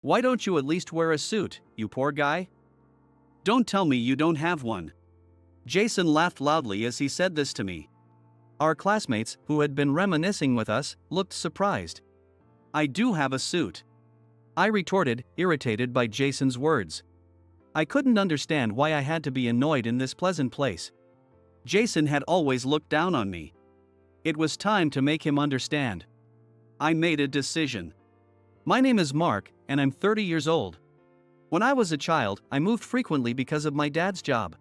Why don't you at least wear a suit, you poor guy? Don't tell me you don't have one. Jason laughed loudly as he said this to me. Our classmates, who had been reminiscing with us, looked surprised. I do have a suit, I retorted, irritated by Jason's words. I couldn't understand why I had to be annoyed in this pleasant place. Jason had always looked down on me. It was time to make him understand. I made a decision. My name is Mark, and I'm 30 years old. When I was a child, I moved frequently because of my dad's job.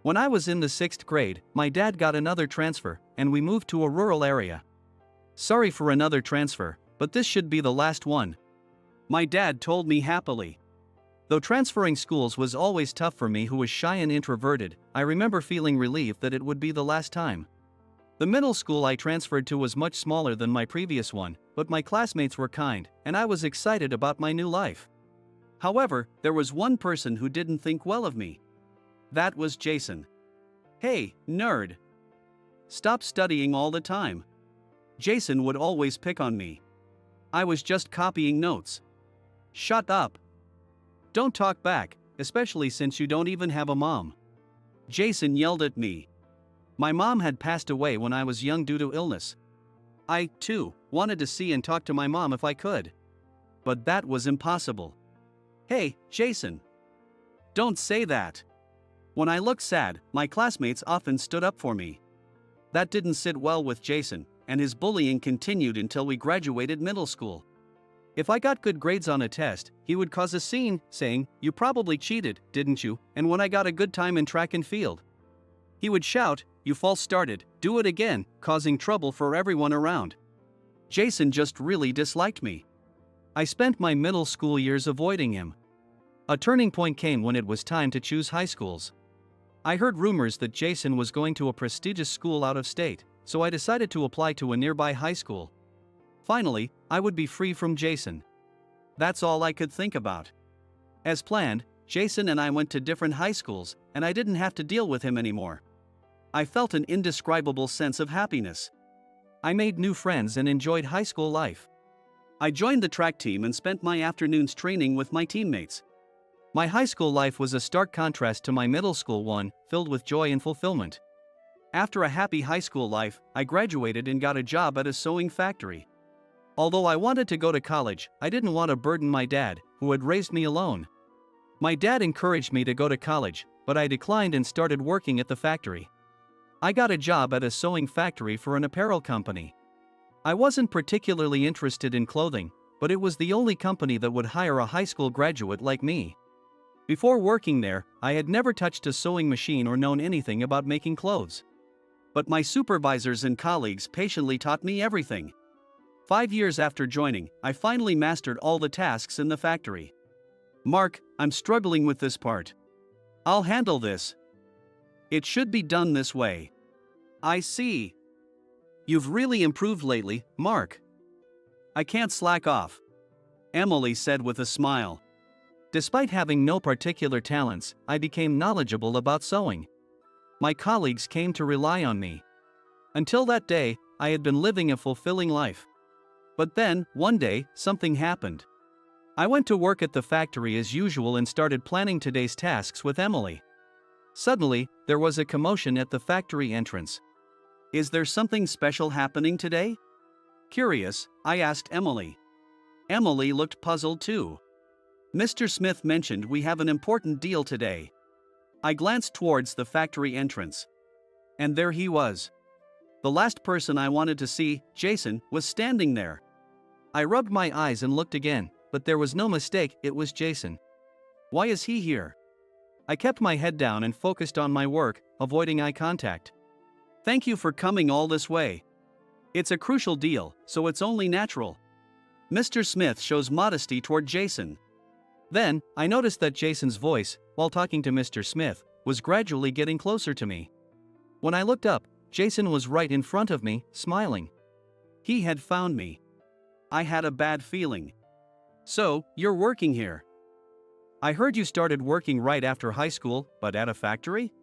When I was in the 6th grade, my dad got another transfer, and we moved to a rural area. Sorry for another transfer, but this should be the last one, my dad told me happily. Though transferring schools was always tough for me, who was shy and introverted, I remember feeling relieved that it would be the last time. The middle school I transferred to was much smaller than my previous one, but my classmates were kind, and I was excited about my new life. However, there was one person who didn't think well of me. That was Jason. Hey, nerd. Stop studying all the time. Jason would always pick on me. I was just copying notes. Shut up. Don't talk back, especially since you don't even have a mom. Jason yelled at me. My mom had passed away when I was young due to illness. I, too, wanted to see and talk to my mom if I could. But that was impossible. Hey, Jason. Don't say that. When I looked sad, my classmates often stood up for me. That didn't sit well with Jason, and his bullying continued until we graduated middle school. If I got good grades on a test, he would cause a scene, saying, "You probably cheated, didn't you?" And when I got a good time in track and field, he would shout, "You false started, do it again," causing trouble for everyone around. Jason just really disliked me. I spent my middle school years avoiding him. A turning point came when it was time to choose high schools. I heard rumors that Jason was going to a prestigious school out of state, so I decided to apply to a nearby high school. Finally, I would be free from Jason. That's all I could think about. As planned, Jason and I went to different high schools, and I didn't have to deal with him anymore. I felt an indescribable sense of happiness. I made new friends and enjoyed high school life. I joined the track team and spent my afternoons training with my teammates. My high school life was a stark contrast to my middle school one, filled with joy and fulfillment. After a happy high school life, I graduated and got a job at a sewing factory. Although I wanted to go to college, I didn't want to burden my dad, who had raised me alone. My dad encouraged me to go to college, but I declined and started working at the factory. I got a job at a sewing factory for an apparel company. I wasn't particularly interested in clothing, but it was the only company that would hire a high school graduate like me. Before working there, I had never touched a sewing machine or known anything about making clothes. But my supervisors and colleagues patiently taught me everything. 5 years after joining, I finally mastered all the tasks in the factory. Mark, I'm struggling with this part. I'll handle this. It should be done this way. I see. You've really improved lately, Mark. I can't slack off, Emily said with a smile. Despite having no particular talents, I became knowledgeable about sewing. My colleagues came to rely on me. Until that day, I had been living a fulfilling life. But then, one day, something happened. I went to work at the factory as usual and started planning today's tasks with Emily. Suddenly, there was a commotion at the factory entrance. Is there something special happening today? Curious, I asked Emily. Emily looked puzzled too. Mr. Smith mentioned we have an important deal today. I glanced towards the factory entrance. And there he was. The last person I wanted to see, Jason, was standing there. I rubbed my eyes and looked again, but there was no mistake, it was Jason. Why is he here? I kept my head down and focused on my work, avoiding eye contact. Thank you for coming all this way. It's a crucial deal, so it's only natural. Mr. Smith shows modesty toward Jason. Then, I noticed that Jason's voice, while talking to Mr. Smith, was gradually getting closer to me. When I looked up, Jason was right in front of me, smiling. He had found me. I had a bad feeling. So, you're working here. I heard you started working right after high school, but at a factory?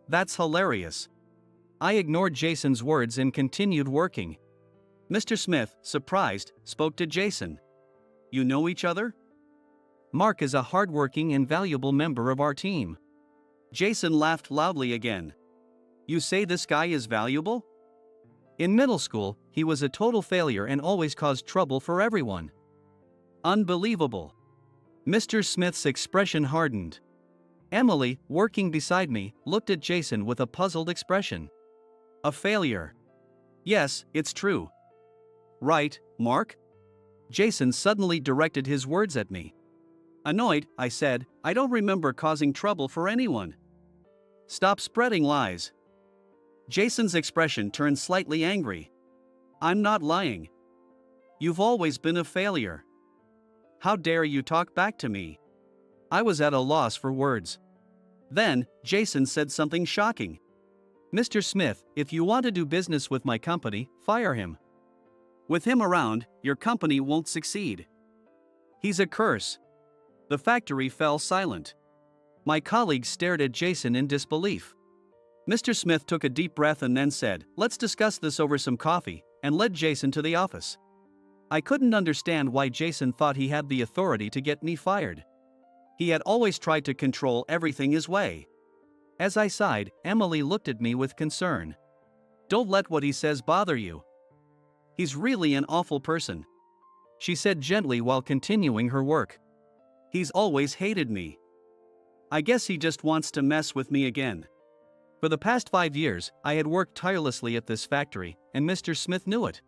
That's hilarious. I ignored Jason's words and continued working. Mr. Smith, surprised, spoke to Jason. You know each other? Mark is a hardworking and valuable member of our team. Jason laughed loudly again. You say this guy is valuable? In middle school, he was a total failure and always caused trouble for everyone. Unbelievable. Mr. Smith's expression hardened. Emily, working beside me, looked at Jason with a puzzled expression. A failure. Yes, it's true. Right, Mark? Jason suddenly directed his words at me. Annoyed, I said, I don't remember causing trouble for anyone. Stop spreading lies. Jason's expression turned slightly angry. I'm not lying. You've always been a failure. How dare you talk back to me? I was at a loss for words. Then, Jason said something shocking. Mr. Smith, if you want to do business with my company, fire him. With him around, your company won't succeed. He's a curse. The factory fell silent. My colleagues stared at Jason in disbelief. Mr. Smith took a deep breath and then said, let's discuss this over some coffee, and led Jason to the office. I couldn't understand why Jason thought he had the authority to get me fired. He had always tried to control everything his way. As I sighed, Emily looked at me with concern. Don't let what he says bother you. He's really an awful person, she said gently while continuing her work. He's always hated me. I guess he just wants to mess with me again. For the past 5 years, I had worked tirelessly at this factory, and Mr. Smith knew it.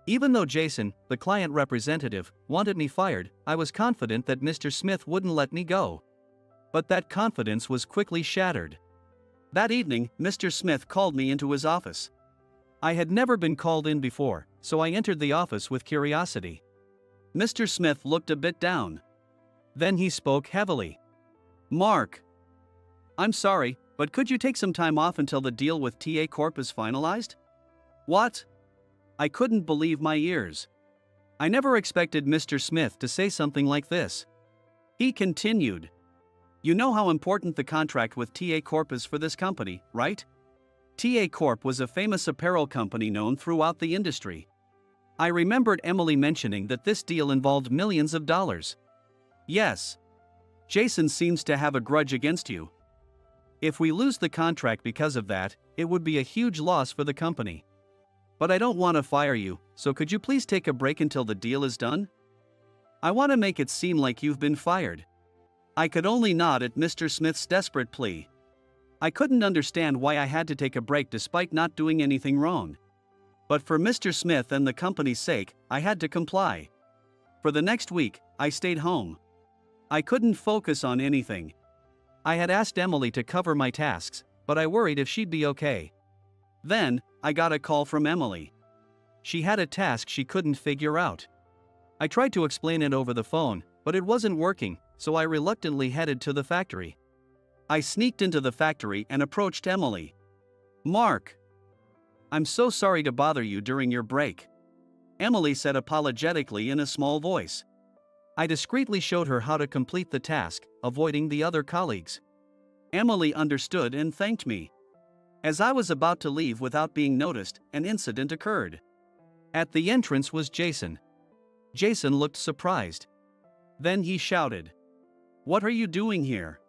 Even though Jason, the client representative, wanted me fired, I was confident that Mr. Smith wouldn't let me go. But that confidence was quickly shattered. That evening, Mr. Smith called me into his office. I had never been called in before, so I entered the office with curiosity. Mr. Smith looked a bit down. Then he spoke heavily. Mark. I'm sorry, but could you take some time off until the deal with TA Corp is finalized? What? I couldn't believe my ears. I never expected Mr. Smith to say something like this. He continued. You know how important the contract with TA Corp is for this company, right? TA Corp was a famous apparel company known throughout the industry. I remembered Emily mentioning that this deal involved millions of dollars. Yes. Jason seems to have a grudge against you. If we lose the contract because of that, it would be a huge loss for the company. But I don't want to fire you, so could you please take a break until the deal is done? I want to make it seem like you've been fired. I could only nod at Mr. Smith's desperate plea. I couldn't understand why I had to take a break despite not doing anything wrong. But for Mr. Smith and the company's sake, I had to comply. For the next week, I stayed home. I couldn't focus on anything. I had asked Emily to cover my tasks, but I worried if she'd be okay. Then, I got a call from Emily. She had a task she couldn't figure out. I tried to explain it over the phone, but it wasn't working, so I reluctantly headed to the factory. I sneaked into the factory and approached Emily. Mark. I'm so sorry to bother you during your break, Emily said apologetically in a small voice. I discreetly showed her how to complete the task, avoiding the other colleagues. Emily understood and thanked me. As I was about to leave without being noticed, an incident occurred. At the entrance was Jason. Jason looked surprised. Then he shouted, "What are you doing here?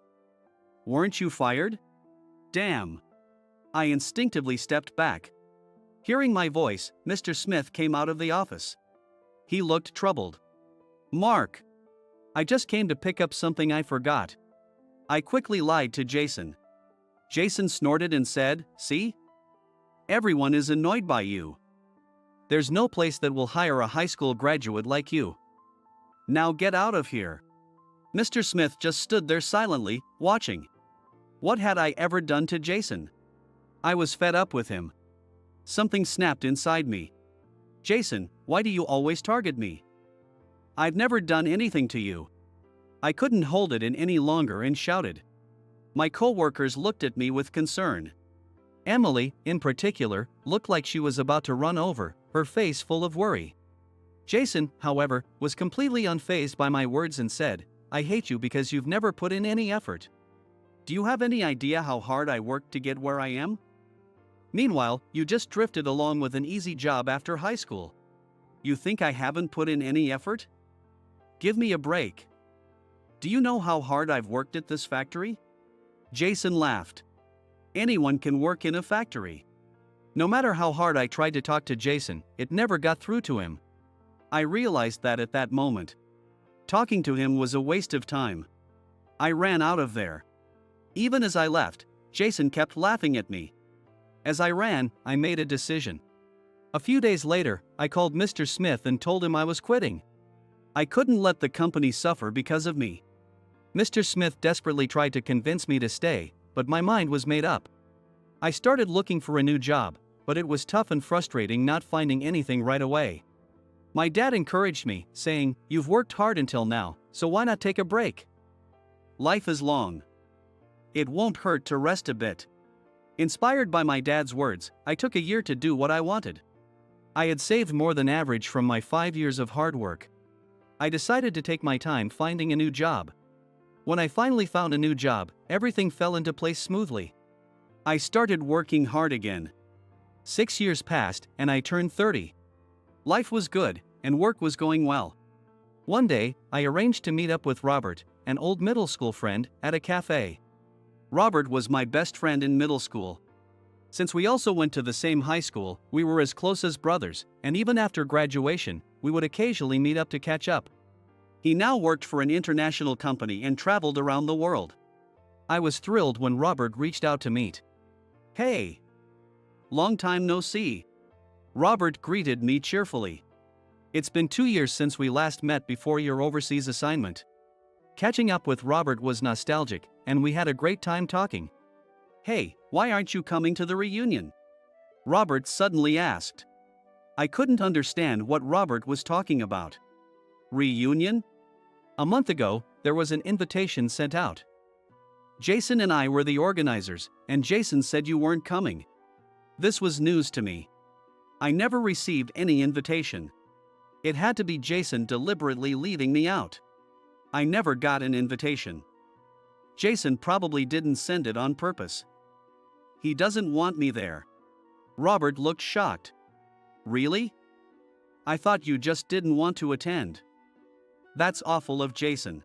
Weren't you fired? Damn." I instinctively stepped back. Hearing my voice, Mr. Smith came out of the office. He looked troubled. "Mark. I just came to pick up something I forgot." I quickly lied to Jason. Jason snorted and said, "See? Everyone is annoyed by you. There's no place that will hire a high school graduate like you. Now get out of here." Mr. Smith just stood there silently, watching. What had I ever done to Jason? I was fed up with him. Something snapped inside me. "Jason, why do you always target me? I've never done anything to you." I couldn't hold it in any longer and shouted. My co-workers looked at me with concern. Emily, in particular, looked like she was about to run over, her face full of worry. Jason, however, was completely unfazed by my words and said, "I hate you because you've never put in any effort. Do you have any idea how hard I worked to get where I am? Meanwhile, you just drifted along with an easy job after high school. You think I haven't put in any effort? Give me a break." Do you know how hard I've worked at this factory? Jason laughed. Anyone can work in a factory. No matter how hard I tried to talk to Jason, it never got through to him. I realized that at that moment. Talking to him was a waste of time. I ran out of there. Even as I left, Jason kept laughing at me. As I ran, I made a decision. A few days later, I called Mr. Smith and told him I was quitting. I couldn't let the company suffer because of me. Mr. Smith desperately tried to convince me to stay, but my mind was made up. I started looking for a new job, but it was tough and frustrating not finding anything right away. My dad encouraged me, saying, "You've worked hard until now, so why not take a break? Life is long. It won't hurt to rest a bit." Inspired by my dad's words, I took a year to do what I wanted. I had saved more than average from my 5 years of hard work. I decided to take my time finding a new job. When I finally found a new job, everything fell into place smoothly. I started working hard again. 6 years passed, and I turned 30. Life was good, and work was going well. One day, I arranged to meet up with Robert, an old middle school friend, at a cafe. Robert was my best friend in middle school. Since we also went to the same high school, we were as close as brothers, and even after graduation, we would occasionally meet up to catch up. He now worked for an international company and traveled around the world. I was thrilled when Robert reached out to meet. "Hey! Long time no see." Robert greeted me cheerfully. "It's been 2 years since we last met before your overseas assignment." Catching up with Robert was nostalgic, and we had a great time talking. "Hey, why aren't you coming to the reunion?" Robert suddenly asked. I couldn't understand what Robert was talking about. Reunion? A month ago, there was an invitation sent out. Jason and I were the organizers, and Jason said you weren't coming. This was news to me. I never received any invitation. It had to be Jason deliberately leaving me out. I never got an invitation. Jason probably didn't send it on purpose. He doesn't want me there. Robert looked shocked. Really? I thought you just didn't want to attend. That's awful of Jason.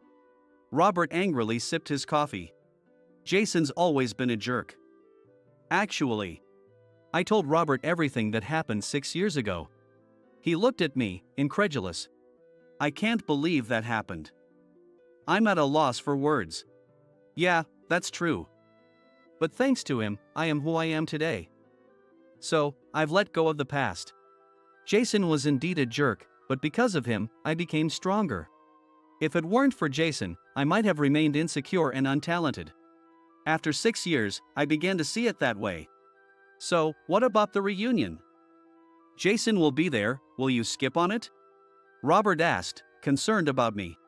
Robert angrily sipped his coffee. Jason's always been a jerk. Actually, I told Robert everything that happened 6 years ago. He looked at me, incredulous. I can't believe that happened. I'm at a loss for words. Yeah, that's true. But thanks to him, I am who I am today. So, I've let go of the past. Jason was indeed a jerk, but because of him, I became stronger. If it weren't for Jason, I might have remained insecure and untalented. After 6 years, I began to see it that way. So, what about the reunion? Jason will be there, will you skip on it? Robert asked, concerned about me.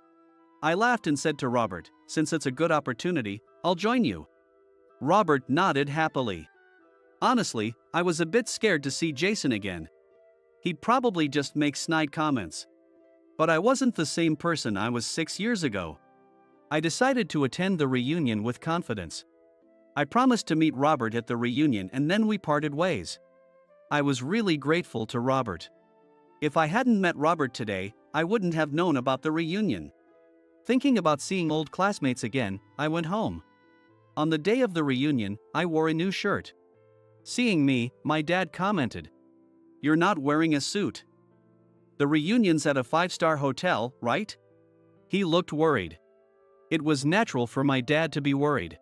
I laughed and said to Robert, since it's a good opportunity, I'll join you. Robert nodded happily. Honestly, I was a bit scared to see Jason again. He'd probably just make snide comments. But I wasn't the same person I was 6 years ago. I decided to attend the reunion with confidence. I promised to meet Robert at the reunion and then we parted ways. I was really grateful to Robert. If I hadn't met Robert today, I wouldn't have known about the reunion. Thinking about seeing old classmates again, I went home. On the day of the reunion, I wore a new shirt. Seeing me, my dad commented, "You're not wearing a suit. The reunion's at a 5-star hotel, right?" He looked worried. It was natural for my dad to be worried.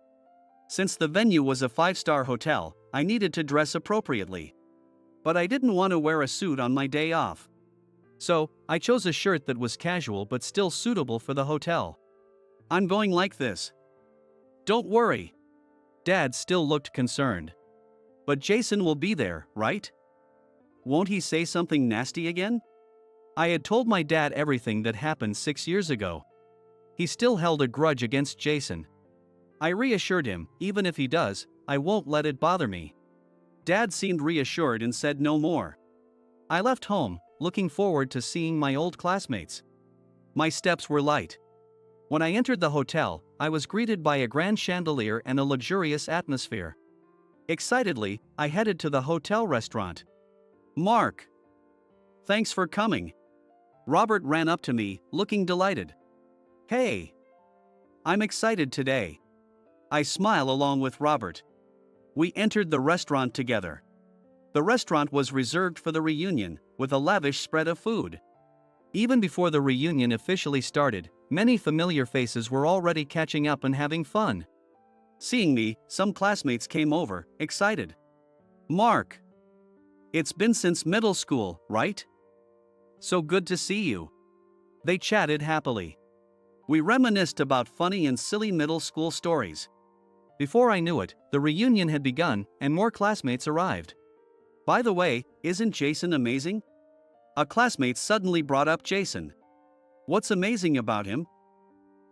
Since the venue was a 5-star hotel, I needed to dress appropriately. But I didn't want to wear a suit on my day off. So, I chose a shirt that was casual but still suitable for the hotel. I'm going like this. Don't worry. Dad still looked concerned. But Jason will be there, right? Won't he say something nasty again? I had told my dad everything that happened 6 years ago. He still held a grudge against Jason. I reassured him, even if he does, I won't let it bother me. Dad seemed reassured and said no more. I left home, looking forward to seeing my old classmates. My steps were light. When I entered the hotel, I was greeted by a grand chandelier and a luxurious atmosphere. Excitedly, I headed to the hotel restaurant. Mark! Thanks for coming. Robert ran up to me, looking delighted. Hey! I'm excited today. I smile along with Robert. We entered the restaurant together. The restaurant was reserved for the reunion, with a lavish spread of food. Even before the reunion officially started, many familiar faces were already catching up and having fun. Seeing me, some classmates came over, excited. "Mark! It's been since middle school, right? So good to see you." They chatted happily. We reminisced about funny and silly middle school stories. Before I knew it, the reunion had begun and more classmates arrived. "By the way, isn't Jason amazing?" A classmate suddenly brought up Jason. "What's amazing about him?"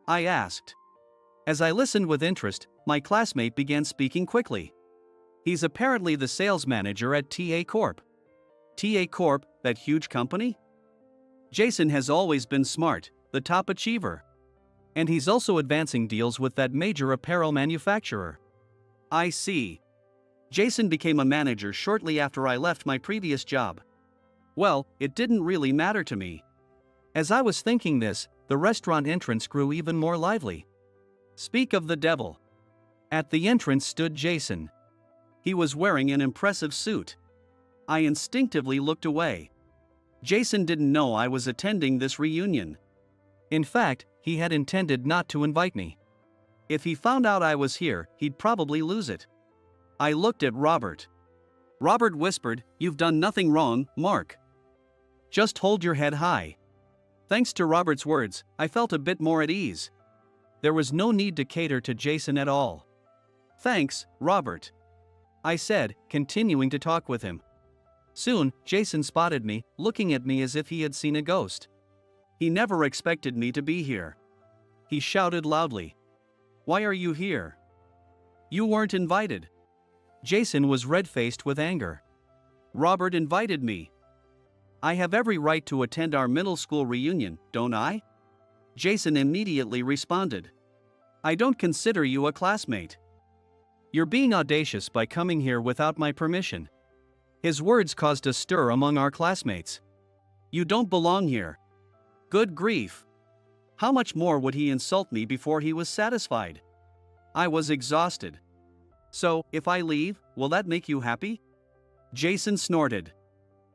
I asked. As I listened with interest, my classmate began speaking quickly. "He's apparently the sales manager at TA Corp." "TA Corp, that huge company?" "Jason has always been smart, the top achiever. And he's also advancing deals with that major apparel manufacturer." "I see. Jason became a manager shortly after I left my previous job." Well, it didn't really matter to me. As I was thinking this, the restaurant entrance grew even more lively. Speak of the devil. At the entrance stood Jason. He was wearing an impressive suit. I instinctively looked away. Jason didn't know I was attending this reunion. In fact, he had intended not to invite me. If he found out I was here, he'd probably lose it. I looked at Robert. Robert whispered, "You've done nothing wrong, Mark. Just hold your head high." Thanks to Robert's words, I felt a bit more at ease. There was no need to cater to Jason at all. "Thanks, Robert," I said, continuing to talk with him. Soon, Jason spotted me, looking at me as if he had seen a ghost. He never expected me to be here. He shouted loudly, "Why are you here? You weren't invited." Jason was red-faced with anger. "Robert invited me. I have every right to attend our middle school reunion, don't I?" Jason immediately responded. "I don't consider you a classmate. You're being audacious by coming here without my permission." His words caused a stir among our classmates. "You don't belong here." Good grief! How much more would he insult me before he was satisfied? I was exhausted. "So, if I leave, will that make you happy?" Jason snorted.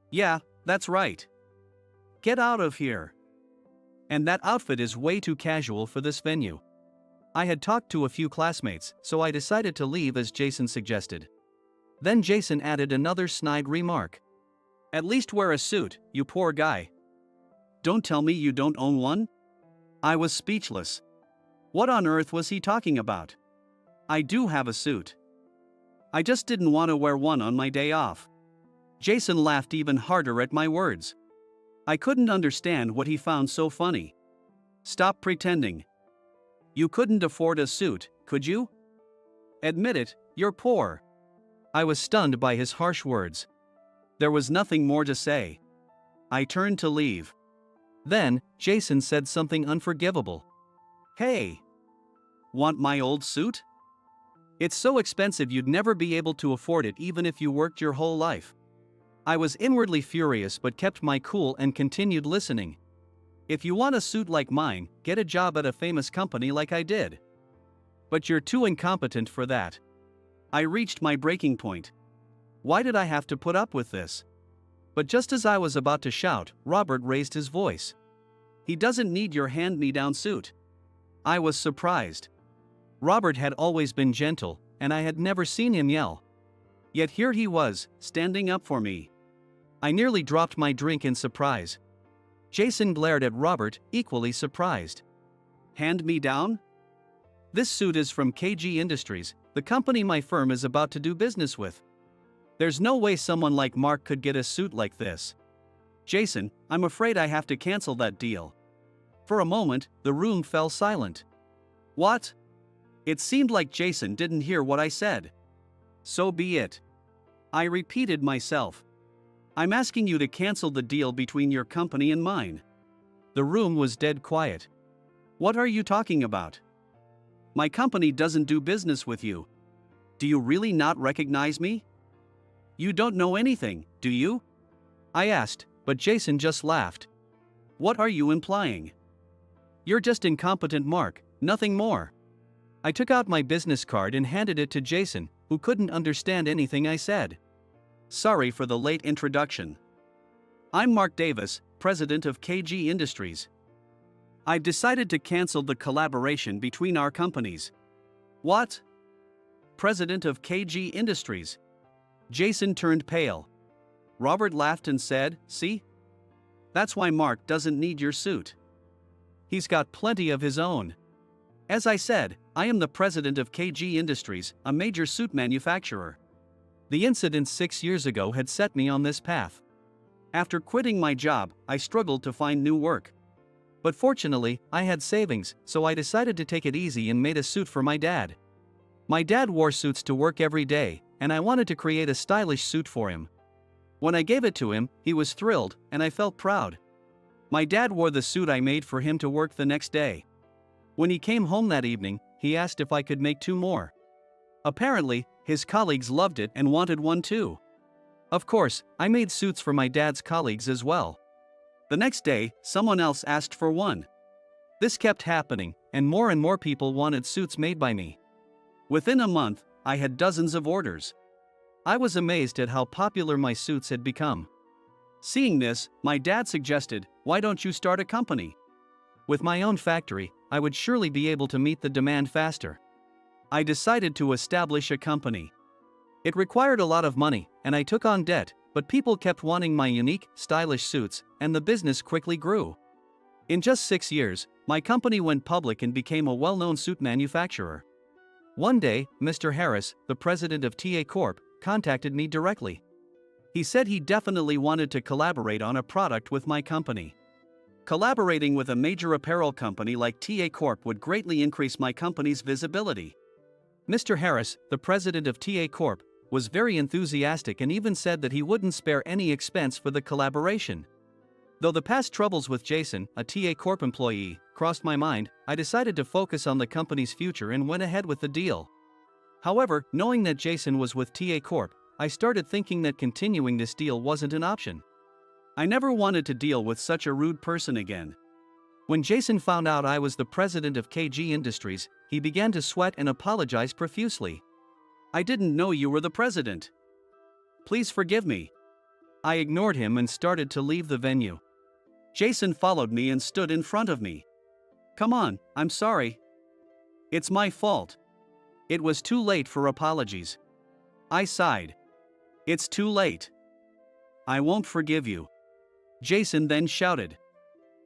"Yeah, that's right. Get out of here. And that outfit is way too casual for this venue." I had talked to a few classmates, so I decided to leave as Jason suggested. Then Jason added another snide remark. "At least wear a suit, you poor guy. Don't tell me you don't own one?" I was speechless. What on earth was he talking about? I do have a suit. I just didn't want to wear one on my day off. Jason laughed even harder at my words. I couldn't understand what he found so funny. "Stop pretending. You couldn't afford a suit, could you? Admit it, you're poor." I was stunned by his harsh words. There was nothing more to say. I turned to leave. Then, Jason said something unforgivable. "Hey! Want my old suit? It's so expensive you'd never be able to afford it even if you worked your whole life." I was inwardly furious but kept my cool and continued listening. "If you want a suit like mine, get a job at a famous company like I did. But you're too incompetent for that." I reached my breaking point. Why did I have to put up with this? But just as I was about to shout, Robert raised his voice. "He doesn't need your hand-me-down suit." I was surprised. Robert had always been gentle, and I had never seen him yell. Yet here he was, standing up for me. I nearly dropped my drink in surprise. Jason glared at Robert, equally surprised. "Hand me down? This suit is from KG Industries, the company my firm is about to do business with. There's no way someone like Mark could get a suit like this." "Jason, I'm afraid I have to cancel that deal." For a moment, the room fell silent. "What?" It seemed like Jason didn't hear what I said. "So be it." I repeated myself. "I'm asking you to cancel the deal between your company and mine." The room was dead quiet. "What are you talking about? My company doesn't do business with you. Do you really not recognize me? You don't know anything, do you?" I asked, but Jason just laughed. "What are you implying?" "You're just incompetent, Mark, Nothing more. I took out my business card and handed it to Jason, who couldn't understand anything I said. Sorry for the late introduction. I'm Mark Davis, president of KG Industries. I've decided to cancel the collaboration between our companies. What? President of KG Industries. Jason turned pale. Robert laughed and said, "See? That's why Mark doesn't need your suit. He's got plenty of his own." As I said, I am the president of KG Industries, a major suit manufacturer. The incident 6 years ago had set me on this path. After quitting my job, I struggled to find new work. But fortunately, I had savings, so I decided to take it easy and made a suit for my dad. My dad wore suits to work every day, and I wanted to create a stylish suit for him. When I gave it to him, he was thrilled, and I felt proud. My dad wore the suit I made for him to work the next day. When he came home that evening, he asked if I could make 2 more. Apparently, his colleagues loved it and wanted one too. Of course, I made suits for my dad's colleagues as well. The next day, someone else asked for one. This kept happening, and more people wanted suits made by me. Within a month, I had dozens of orders. I was amazed at how popular my suits had become. Seeing this, my dad suggested, "Why don't you start a company? With my own factory, I would surely be able to meet the demand faster." I decided to establish a company. It required a lot of money, and I took on debt, but people kept wanting my unique, stylish suits, and the business quickly grew. In just 6 years, my company went public and became a well-known suit manufacturer. One day, Mr. Harris, the president of TA Corp, contacted me directly. He said he definitely wanted to collaborate on a product with my company. Collaborating with a major apparel company like TA Corp would greatly increase my company's visibility. Mr. Harris, the president of TA Corp, was very enthusiastic and even said that he wouldn't spare any expense for the collaboration. Though the past troubles with Jason, a TA Corp employee, crossed my mind, I decided to focus on the company's future and went ahead with the deal. However, knowing that Jason was with TA Corp, I started thinking that continuing this deal wasn't an option. I never wanted to deal with such a rude person again. When Jason found out I was the president of KG Industries, he began to sweat and apologize profusely. "I didn't know you were the president. Please forgive me." I ignored him and started to leave the venue. Jason followed me and stood in front of me. "Come on, I'm sorry. It's my fault." It was too late for apologies. I sighed. "It's too late. I won't forgive you." Jason then shouted,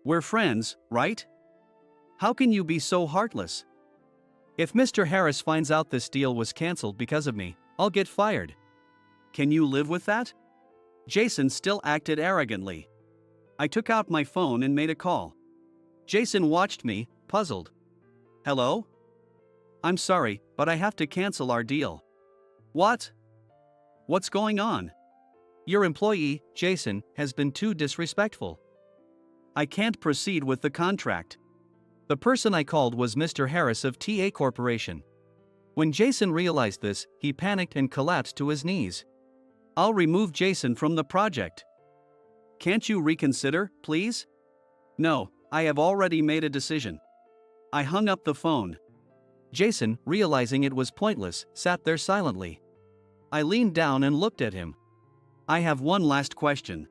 "We're friends, right? How can you be so heartless? If Mr. Harris finds out this deal was cancelled because of me, I'll get fired. Can you live with that?" Jason still acted arrogantly. I took out my phone and made a call. Jason watched me, puzzled. "Hello? I'm sorry, but I have to cancel our deal." "What? What's going on?" "Your employee, Jason, has been too disrespectful. I can't proceed with the contract." The person I called was Mr. Harris of TA Corporation. When Jason realized this, he panicked and collapsed to his knees. "I'll remove Jason from the project. Can't you reconsider, please?" "No, I have already made a decision." I hung up the phone. Jason, realizing it was pointless, sat there silently. I leaned down and looked at him. "I have one last question."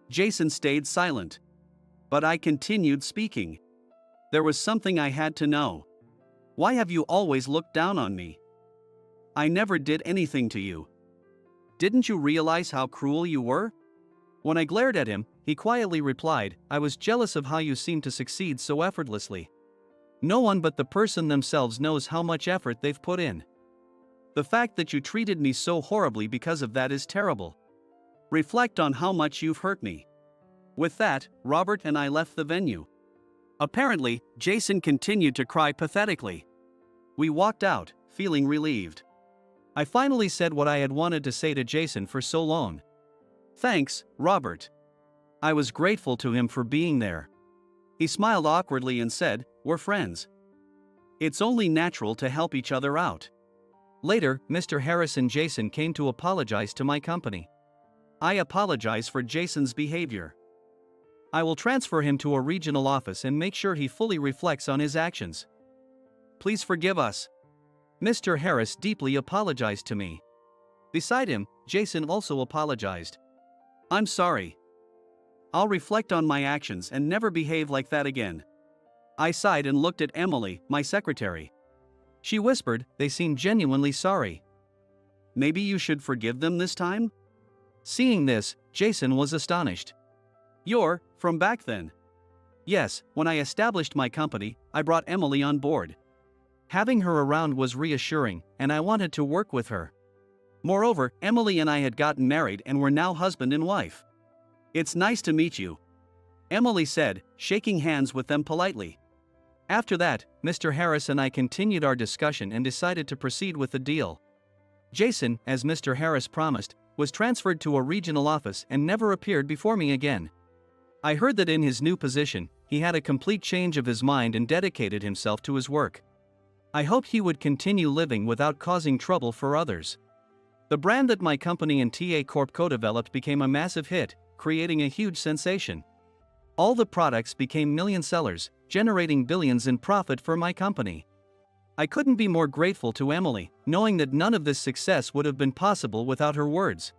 Jason stayed silent. But I continued speaking. There was something I had to know. "Why have you always looked down on me? I never did anything to you. Didn't you realize how cruel you were?" When I glared at him, he quietly replied, "I was jealous of how you seemed to succeed so effortlessly. No one but the person themselves knows how much effort they've put in. The fact that you treated me so horribly because of that is terrible. Reflect on how much you've hurt me." With that, Robert and I left the venue. Apparently, Jason continued to cry pathetically. We walked out, feeling relieved. I finally said what I had wanted to say to Jason for so long. "Thanks, Robert." I was grateful to him for being there. He smiled awkwardly and said, "We're friends. It's only natural to help each other out." Later, Mr. Harris and Jason came to apologize to my company. I apologize for Jason's behavior. I will transfer him to a regional office and make sure he fully reflects on his actions. please forgive us. Mr. Harris deeply apologized to me. Beside him, Jason also apologized. I'm sorry. I'll reflect on my actions and never behave like that again. I sighed and looked at Emily, my secretary. She whispered, they seem genuinely sorry. Maybe you should forgive them this time? Seeing this, Jason was astonished. You're from back then? Yes, when I established my company, I brought Emily on board. Having her around was reassuring, and I wanted to work with her. Moreover, Emily and I had gotten married and were now husband and wife. It's nice to meet you, Emily said, shaking hands with them politely. After that, Mr. Harris and I continued our discussion and decided to proceed with the deal. Jason, as Mr. Harris promised, was transferred to a regional office and never appeared before me again. I heard that in his new position, he had a complete change of his mind and dedicated himself to his work. I hoped he would continue living without causing trouble for others. The brand that my company and TA Corp co-developed became a massive hit, creating a huge sensation. All the products became million sellers, generating billions in profit for my company. I couldn't be more grateful to Emily, knowing that none of this success would have been possible without her words.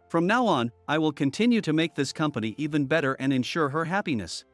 From now on, I will continue to make this company even better and ensure her happiness.